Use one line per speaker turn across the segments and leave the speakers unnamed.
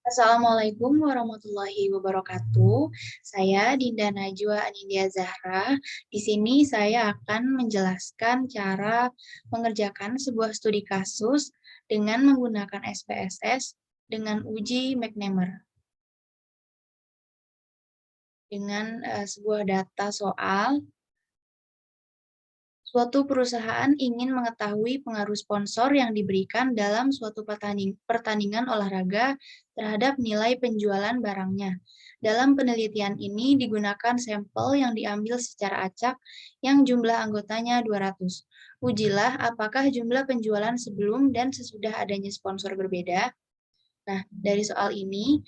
Assalamualaikum warahmatullahi wabarakatuh. Saya Dinda Najwa Anindya Zahra. Di sini saya akan menjelaskan cara mengerjakan sebuah studi kasus dengan menggunakan SPSS dengan uji McNamara. Dengan sebuah data soal, suatu perusahaan ingin mengetahui pengaruh sponsor yang diberikan dalam suatu pertandingan olahraga terhadap nilai penjualan barangnya. Dalam penelitian ini digunakan sampel yang diambil secara acak yang jumlah anggotanya 200. Ujilah apakah jumlah penjualan sebelum dan sesudah adanya sponsor berbeda. Nah, dari soal ini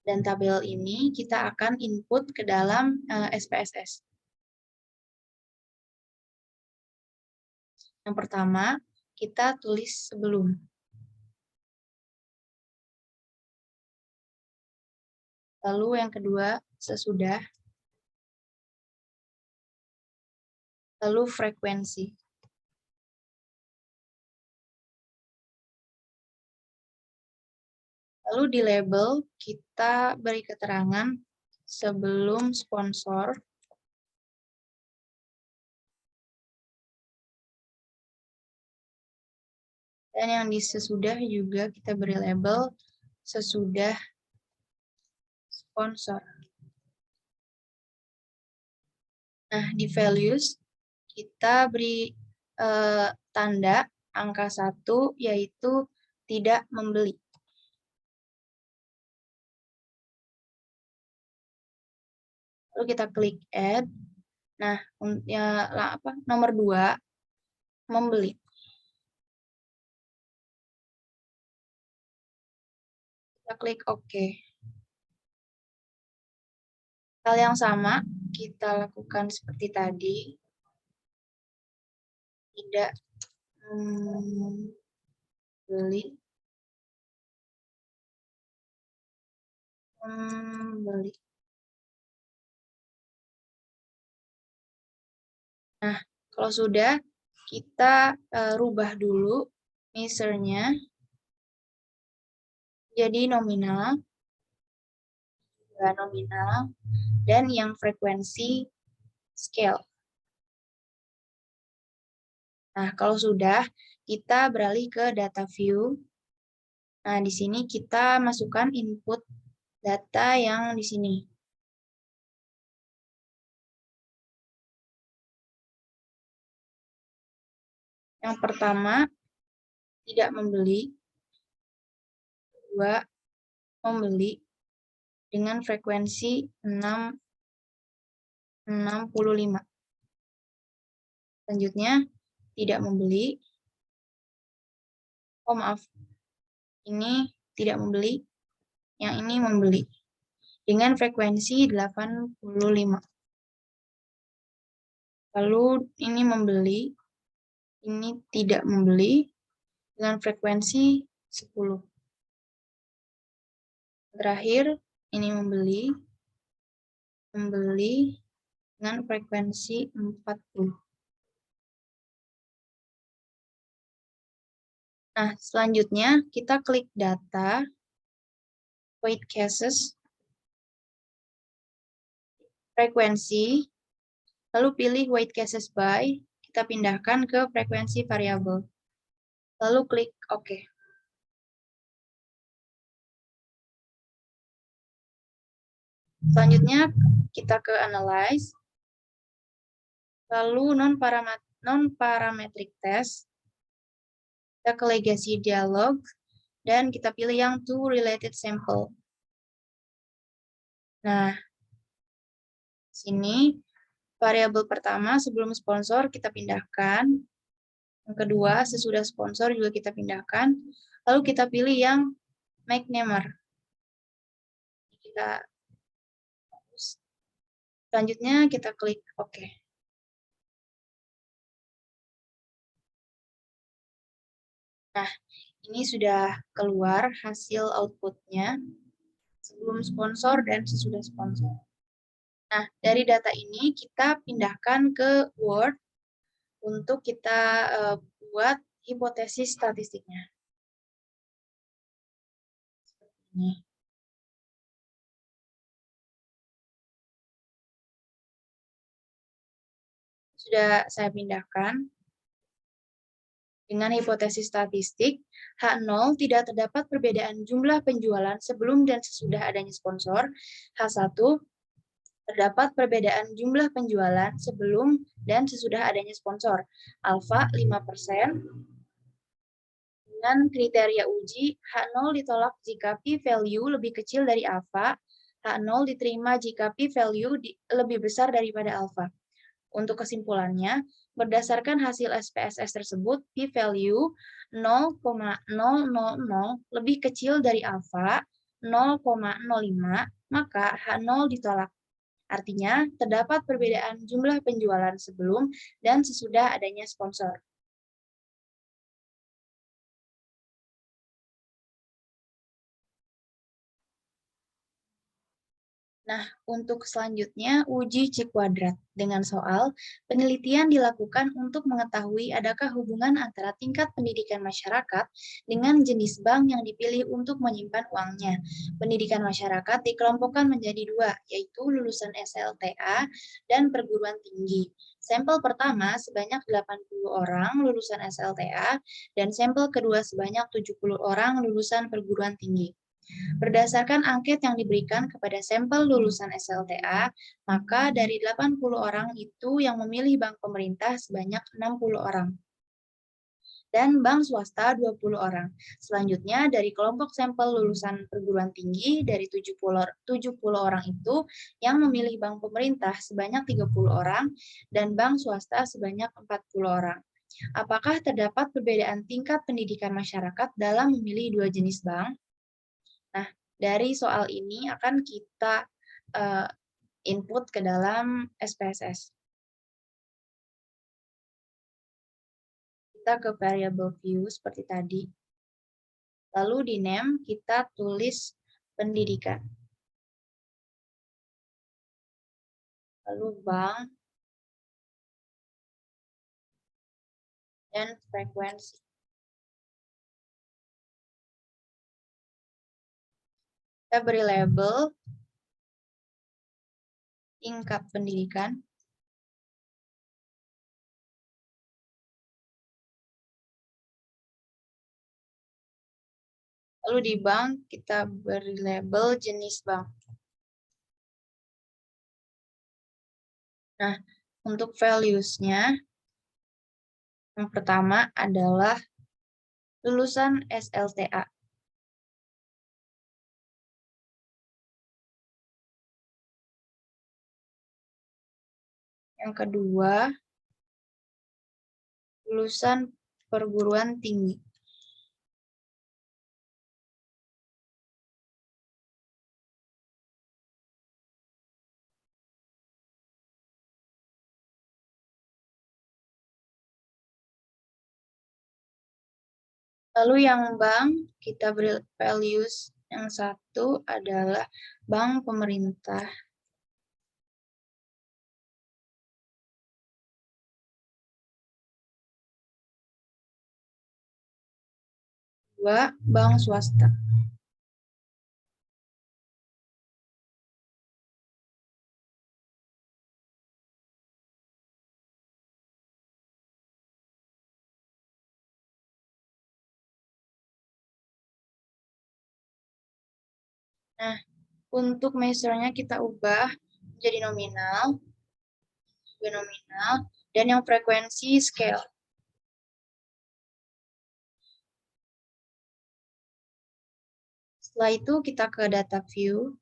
dan tabel ini kita akan input ke dalam SPSS. Yang pertama, kita tulis sebelum. Lalu yang kedua, sesudah. Lalu frekuensi. Lalu di label, kita beri keterangan sebelum sponsor. Dan yang di sesudah juga kita beri label sesudah sponsor. Nah, di values, kita beri tanda angka 1, yaitu tidak membeli. Lalu kita klik add. Nah, nomor 2, membeli. Kita klik OK. Hal yang sama kita lakukan seperti tadi. Tidak membeli. Nah, kalau sudah, kita rubah dulu measure-nya jadi nominal, dan yang frekuensi scale. Nah, kalau sudah, kita beralih ke data view. Nah, di sini kita masukkan input data yang di sini. Yang pertama, tidak membeli. Kedua, membeli dengan frekuensi 65. Selanjutnya, tidak membeli. Oh, maaf. Ini tidak membeli. Yang ini membeli. Dengan frekuensi 85. Lalu ini membeli. Ini tidak membeli. Dengan frekuensi 10. Terakhir, ini membeli dengan frekuensi 40. Nah, selanjutnya kita klik data, weight cases, frekuensi, lalu pilih weight cases by, kita pindahkan ke frekuensi variabel. Lalu klik OK. Selanjutnya kita ke analyze, lalu non-parametric test, kita ke legacy dialog, dan kita pilih yang to related sample. Nah, sini variabel pertama sebelum sponsor kita pindahkan, yang kedua sesudah sponsor juga kita pindahkan, lalu kita pilih yang McNamara. Kita hapus. Selanjutnya kita klik OK. Nah, ini sudah keluar hasil outputnya sebelum sponsor dan sesudah sponsor. Nah, dari data ini kita pindahkan ke Word untuk kita buat hipotesis statistiknya. Seperti ini. Sudah saya pindahkan. Dengan hipotesis statistik, H0 tidak terdapat perbedaan jumlah penjualan sebelum dan sesudah adanya sponsor. H1 terdapat perbedaan jumlah penjualan sebelum dan sesudah adanya sponsor. Alfa 5%. Dengan kriteria uji, H0 ditolak jika p-value lebih kecil dari alfa. H0 diterima jika p-value lebih besar daripada alfa. Untuk kesimpulannya, berdasarkan hasil SPSS tersebut, p-value 0,000 lebih kecil dari alfa 0,05, maka H0 ditolak. Artinya, terdapat perbedaan jumlah penjualan sebelum dan sesudah adanya sponsor. Nah, untuk selanjutnya, uji C kuadrat dengan soal penelitian dilakukan untuk mengetahui adakah hubungan antara tingkat pendidikan masyarakat dengan jenis bank yang dipilih untuk menyimpan uangnya. Pendidikan masyarakat dikelompokkan menjadi dua, yaitu lulusan SLTA dan perguruan tinggi. Sampel pertama sebanyak 80 orang lulusan SLTA dan sampel kedua sebanyak 70 orang lulusan perguruan tinggi. Berdasarkan angket yang diberikan kepada sampel lulusan SLTA, maka dari 80 orang itu yang memilih bank pemerintah sebanyak 60 orang. Dan bank swasta 20 orang. Selanjutnya, dari kelompok sampel lulusan perguruan tinggi, dari 70 orang itu yang memilih bank pemerintah sebanyak 30 orang, dan bank swasta sebanyak 40 orang. Apakah terdapat perbedaan tingkat pendidikan masyarakat dalam memilih dua jenis bank? Nah, dari soal ini akan kita input ke dalam SPSS. Kita ke variable view seperti tadi. Lalu di name kita tulis pendidikan. Lalu bank dan frekuensi. Kita beri label tingkat pendidikan. Lalu di bank kita beri label jenis bank. Nah, untuk values-nya, yang pertama adalah lulusan SLTA. Yang kedua, lulusan perguruan tinggi. Lalu yang bank, kita beri values yang satu adalah bank pemerintah. Dua, bank swasta. Nah, untuk measure-nya kita ubah menjadi nominal, dan yang frekuensi scale. Setelah itu kita ke data view.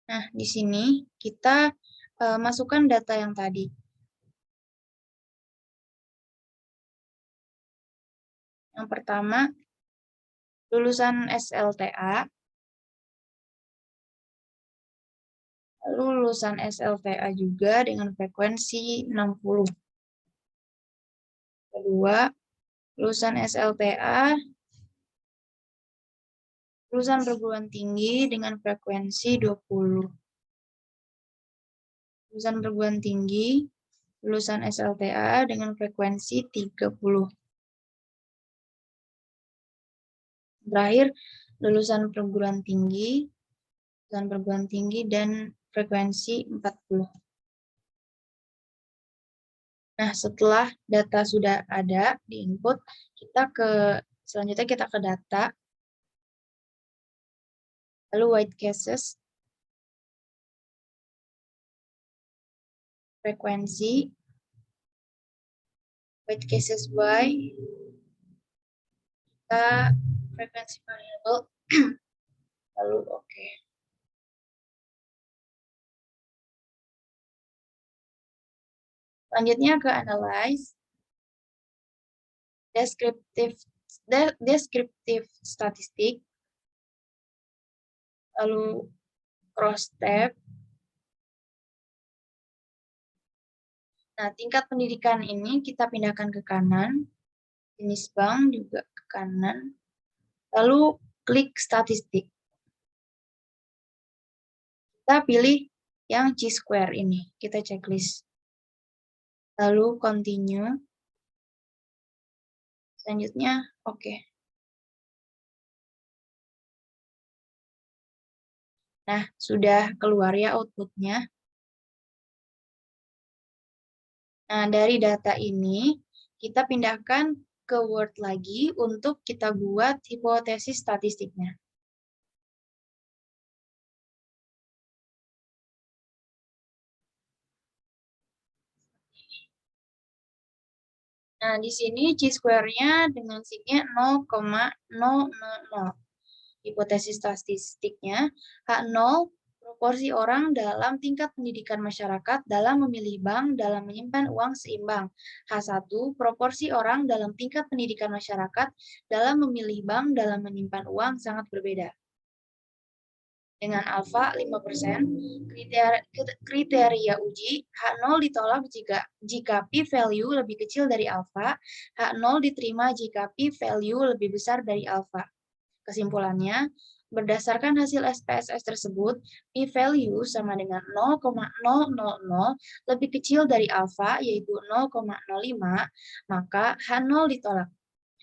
Nah, di sini kita masukkan data yang tadi. Yang pertama, lulusan SLTA. Lalu lulusan SLTA juga dengan frekuensi 60. Kedua, lulusan SLTA, lulusan perguruan tinggi dengan frekuensi 20. Lulusan perguruan tinggi, lulusan SLTA dengan frekuensi 30. Terakhir, lulusan perguruan tinggi dan frekuensi 40. Nah, setelah data sudah ada di input, selanjutnya kita ke data, lalu white cases, frekuensi, white cases by, kita frekuensi variable, lalu oke. Selanjutnya ke analyze, descriptive statistik, lalu cross tab. Nah, tingkat pendidikan ini kita pindahkan ke kanan, jenis bank juga ke kanan, lalu klik statistik. Kita pilih yang Chi-square ini, kita checklist. Lalu continue. Selanjutnya, oke. Nah, sudah keluar ya outputnya. Nah, dari data ini, kita pindahkan ke Word lagi untuk kita buat hipotesis statistiknya. Nah, di sini Chi-square-nya dengan sigma 0,000. Hipotesis statistiknya, H0 proporsi orang dalam tingkat pendidikan masyarakat dalam memilih bank dalam menyimpan uang seimbang. H1 proporsi orang dalam tingkat pendidikan masyarakat dalam memilih bank dalam menyimpan uang sangat berbeda. Dengan alfa 5%, kriteria uji H0 ditolak jika p-value lebih kecil dari alfa, H0 diterima jika p-value lebih besar dari alfa. Kesimpulannya, berdasarkan hasil SPSS tersebut, p-value sama dengan 0,000 lebih kecil dari alfa, yaitu 0,05, maka H0 ditolak.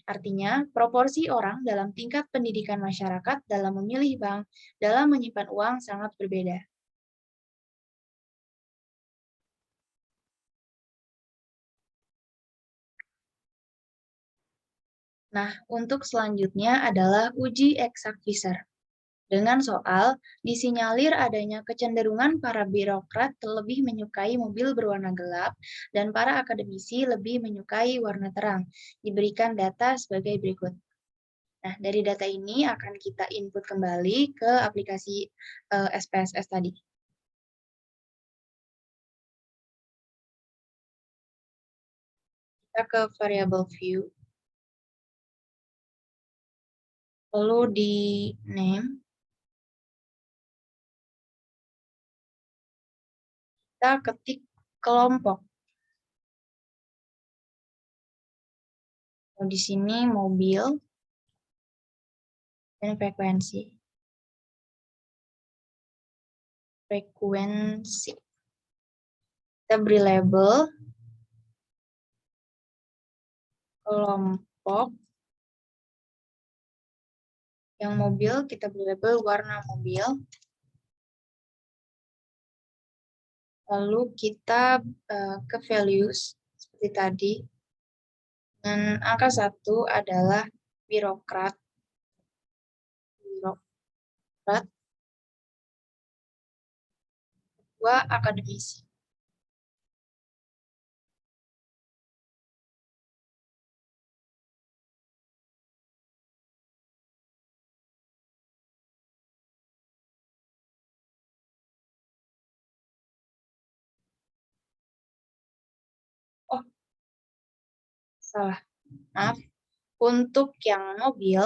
Artinya, proporsi orang dalam tingkat pendidikan masyarakat dalam memilih bank dalam menyimpan uang sangat berbeda. Nah, untuk selanjutnya adalah uji eksak Fisher. Dengan soal, disinyalir adanya kecenderungan para birokrat lebih menyukai mobil berwarna gelap dan para akademisi lebih menyukai warna terang. Diberikan data sebagai berikut. Nah, dari data ini akan kita input kembali ke aplikasi SPSS tadi. Kita ke variable view. Lalu di name, kita ketik kelompok. Di sini mobil dan frekuensi. Kita beri label kelompok. Yang mobil kita beri label warna mobil. Lalu kita ke values seperti tadi. Dan angka 1 adalah birokrat. Birokrat. 2 akademisi. Oh, salah. Maaf. Untuk yang mobil,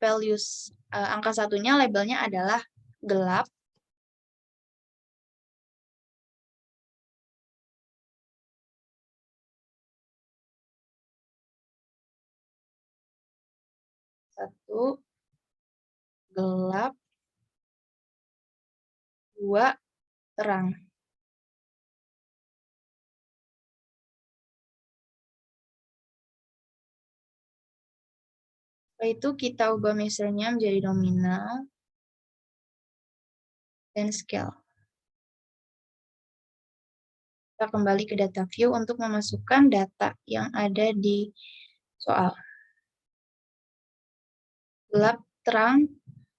values angka satunya labelnya adalah gelap. Satu, gelap. 2, terang. Setelah itu kita ubah measure-nya menjadi nominal dan scale. Kita kembali ke data view untuk memasukkan data yang ada di soal. Gelap, terang,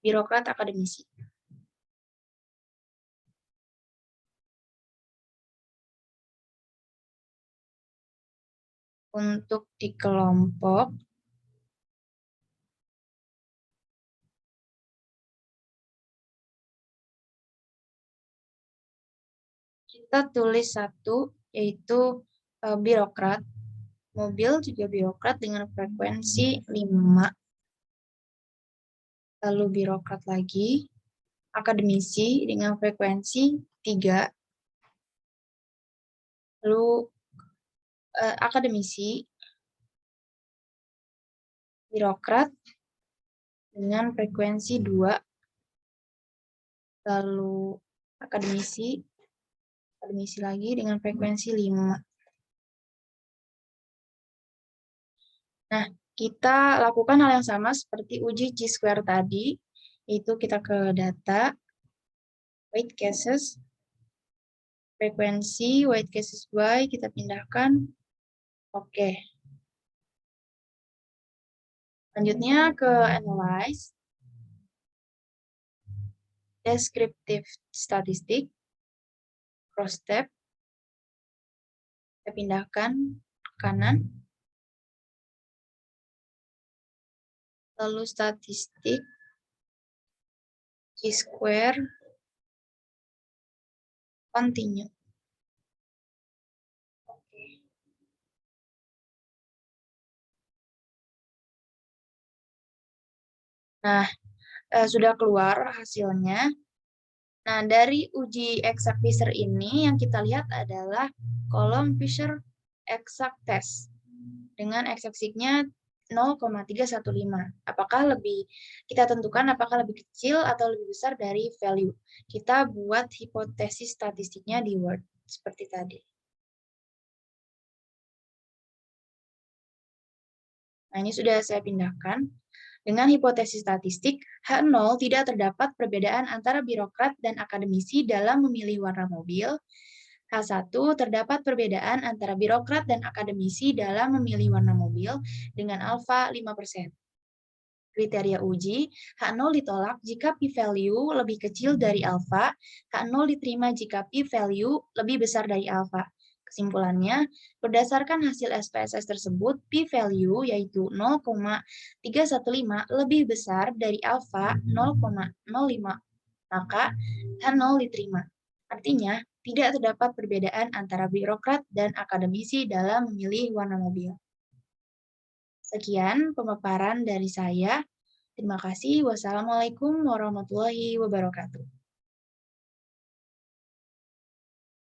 birokrat, akademisi. Untuk di kelompok, kita tulis satu, yaitu birokrat. Mobil juga birokrat dengan frekuensi 5. Lalu birokrat lagi. Akademisi dengan frekuensi 3. Lalu akademisi, birokrat dengan frekuensi 2. Lalu akademisi lagi dengan frekuensi 5. Nah, kita lakukan hal yang sama seperti uji chi-square tadi, yaitu kita ke data, weight cases, frekuensi, weight cases Y, kita pindahkan. Oke. Selanjutnya ke analyze, descriptive statistic, cross tab, kita pindahkan ke kanan. Lalu statistik, chi-square, continue. Oke. Nah, sudah keluar hasilnya. Nah, dari uji exact Fisher ini yang kita lihat adalah kolom Fisher exact test dengan exact-nya 0,315. Apakah kita tentukan apakah lebih kecil atau lebih besar dari value. Kita buat hipotesis statistiknya di Word seperti tadi. Nah, ini sudah saya pindahkan. Dengan hipotesis statistik, H0 tidak terdapat perbedaan antara birokrat dan akademisi dalam memilih warna mobil. H1 terdapat perbedaan antara birokrat dan akademisi dalam memilih warna mobil dengan alfa 5%. Kriteria uji, H0 ditolak jika p-value lebih kecil dari alfa, H0 diterima jika p-value lebih besar dari alfa. Kesimpulannya, berdasarkan hasil SPSS tersebut, p-value yaitu 0,315 lebih besar dari alfa 0,05, maka H0 diterima. Artinya, tidak terdapat perbedaan antara birokrat dan akademisi dalam memilih warna mobil. Sekian pemaparan dari saya. Terima kasih. Wassalamualaikum warahmatullahi wabarakatuh.